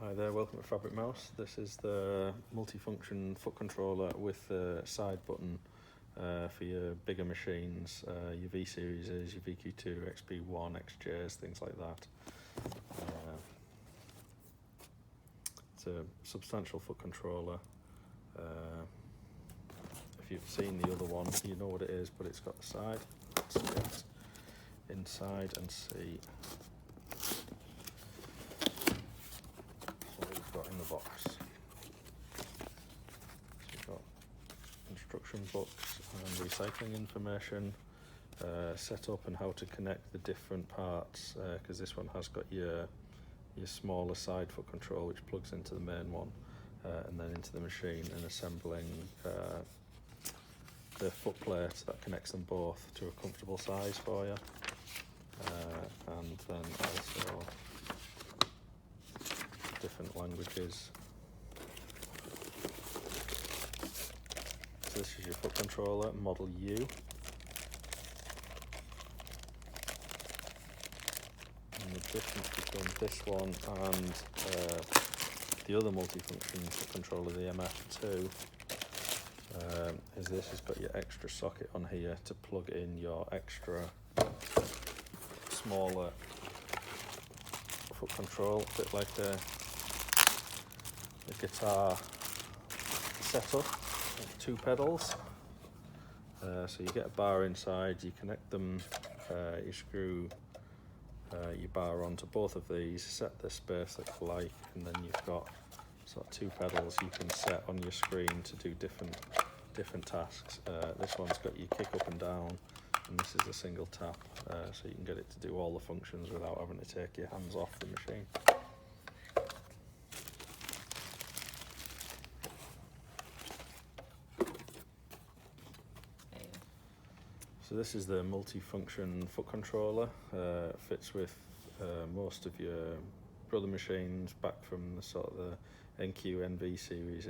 Hi there, welcome to Fabric Mouse. This is the multifunction foot controller with the side button for your bigger machines, your V series, your VQ2, XP1, XJs, things like that. It's a substantial foot controller. If you've seen the other one, you know what it is, but it's got the side. Let's get inside and see what we've got in the box. So you've got instruction books and recycling information, set up and how to connect the different parts, because this one has got your smaller side foot control which plugs into the main one and then into the machine, and assembling the foot plate that connects them both to a comfortable size for you, and then also different languages. So this is your foot controller, Model U. And the difference between this one and the other multifunction foot controller, the MF2, is this has got your extra socket on here to plug in your extra smaller foot control, a bit like the guitar setup, two pedals. So you get a bar inside, you connect them, you screw your bar onto both of these, set the space that you like, and then you've got sort of two pedals you can set on your screen to do different tasks. This one's got your kick up and down, and this is a single tap, so you can get it to do all the functions without having to take your hands off the machine. So this is the multifunction foot controller. Fits with most of your brother machines, back from the sort of the NQ NV series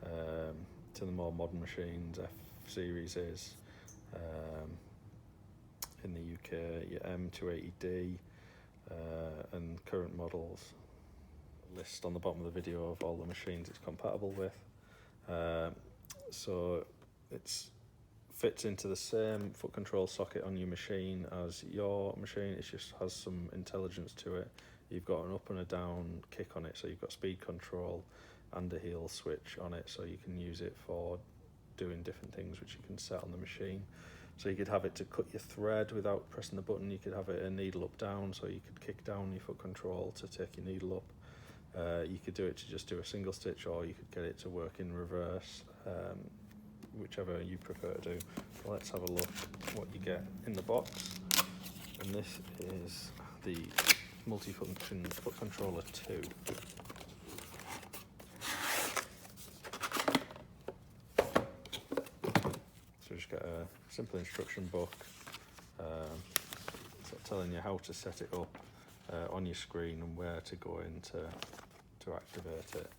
to the more modern machines, F series in the UK, your M280D, and current models. List on the bottom of the video of all the machines it's compatible with. So it's fits into the same foot control socket on your machine as your machine. It just has some intelligence to it. You've got an up and a down kick on it, so you've got speed control and a heel switch on it, so you can use it for doing different things which you can set on the machine. So you could have it to cut your thread without pressing the button. You could have it a needle up down, so you could kick down your foot control to take your needle up. You could do it to just do a single stitch, or you could get it to work in reverse, whichever you prefer to do. Well, let's have a look what you get in the box. And this is the multifunction foot controller 2. So you just get a simple instruction book, sort of telling you how to set it up on your screen and where to go in to activate it.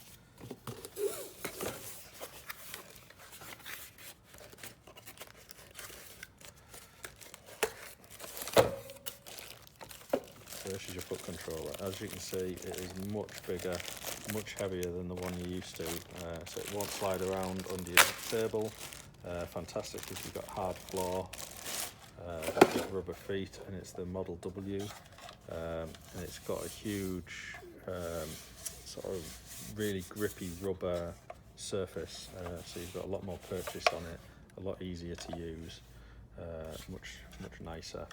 So this is your foot controller. As you can see, it is much bigger, much heavier than the one you're used to, so it won't slide around under your table. Fantastic if you've got hard floor, you've got rubber feet, and it's the Model W, and it's got a huge sort of really grippy rubber surface, so you've got a lot more purchase on it, a lot easier to use, much nicer.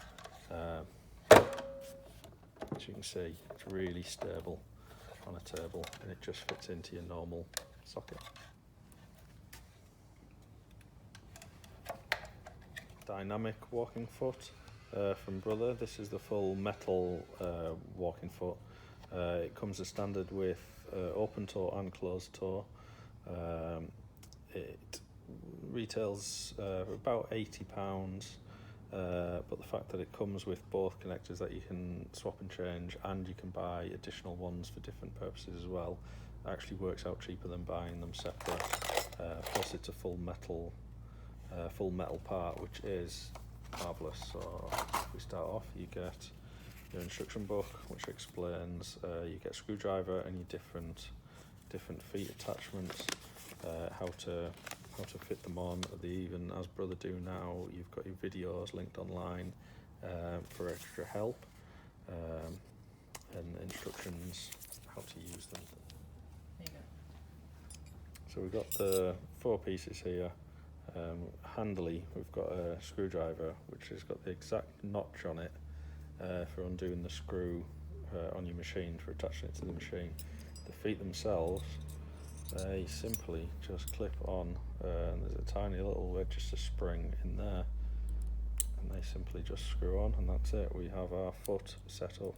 As you can see, it's really stable on a table, and it just fits into your normal socket. Dynamic walking foot from Brother. This is the full metal walking foot. It comes as standard with open toe and closed toe. It retails for about £80. But the fact that it comes with both connectors that you can swap and change, and you can buy additional ones for different purposes as well, actually works out cheaper than buying them separate. Plus it's a full metal part, which is marvellous. So if we start off, you get your instruction book, which explains you get a screwdriver and your different feet attachments, how to fit them on. They even, as Brother do now, you've got your videos linked online for extra help, and instructions how to use them. There you go. So we've got the 4 pieces here. Handily, we've got a screwdriver which has got the exact notch on it for undoing the screw on your machine, for attaching it to the machine. The feet themselves, they simply just clip on, and there's a tiny little register spring in there, and they simply just screw on, and that's it. We have our foot set up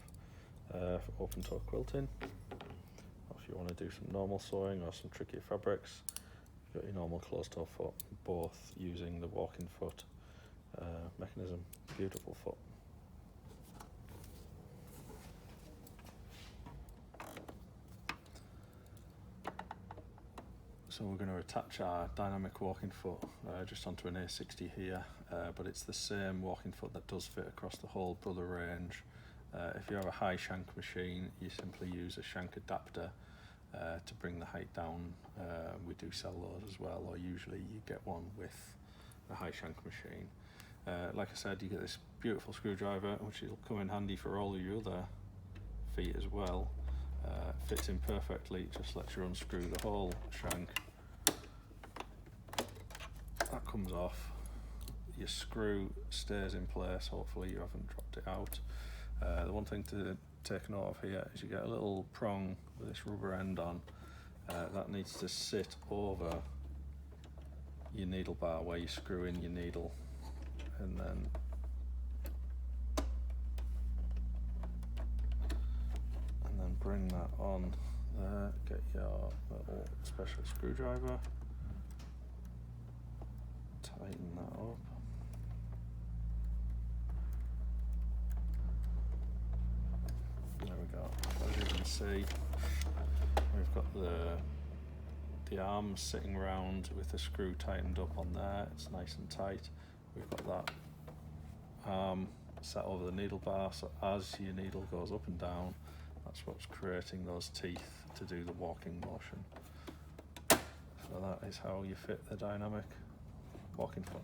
for open toe quilting. Or if you want to do some normal sewing or some trickier fabrics, you've got your normal closed toe foot, both using the walking foot mechanism. Beautiful foot. So we're going to attach our dynamic walking foot just onto an A60 here, but it's the same walking foot that does fit across the whole Brother range. If you have a high shank machine, you simply use a shank adapter to bring the height down. We do sell those as well, or usually you get one with a high shank machine. Like I said, you get this beautiful screwdriver, which will come in handy for all of your other feet as well. Fits in perfectly, just lets you unscrew the whole shank. That comes off. Your screw stays in place, hopefully you haven't dropped it out. The one thing to take note of here is you get a little prong with this rubber end on. That needs to sit over your needle bar where you screw in your needle, and then bring that on there. Get your little special screwdriver, tighten that up. There we go. As you can see, we've got the arms sitting round with the screw tightened up on there. It's nice and tight. We've got that arm set over the needle bar, so as your needle goes up and down, that's what's creating those teeth to do the walking motion. So that is how you fit the dynamic walking foot.